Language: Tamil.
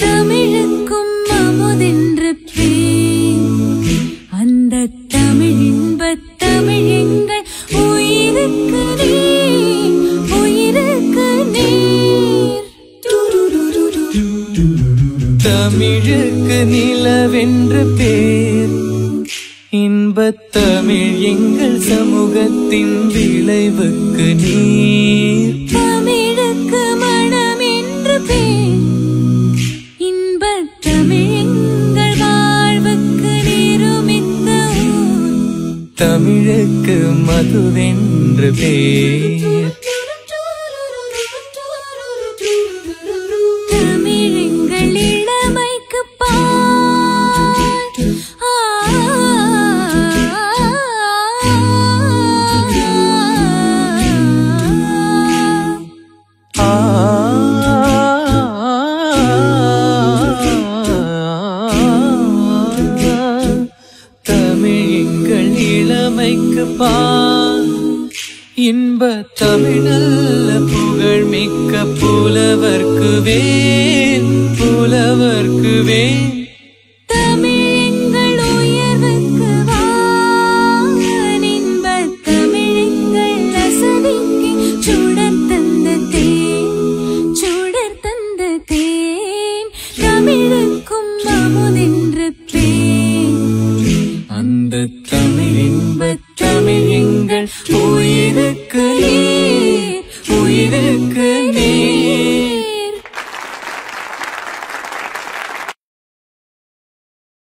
தமிழுக்கும் அமுதென்று பேர், அந்த தமிழ் இன்பத் தமிழ் எங்கள் உயிருக்கு நீர், உயிருக்கு நீர். தமிழுக்கு நிலவென்று பேர், இன்பத் தமிழ் எங்கள் சமூகத்தின் விளைவுக்கு நீர். தமிழுக்கு மனம் என்று பேர், இன்பத் தமிழ் எங்கள் வாழ்வுக்கு நிருமித்த ஊர். தமிழுக்கு மதுவென்று பேர், தமிழ் எங்கள் இளமைக்கு பால். தமிழ் எங்கள் இளமைக்கு பால், இன்ப தமிழல்ல புகழ் மிக்க புலவர்க்கு வேல், புலவர்க்கு வேல். தமிழ் எங்கள் உயர்வுக்கு வான், இன்பத் தமிழ் எங்கள் அசதிக்கு சுடர் தந்த தேன், சுடர் தந்த தேன். தமிழ்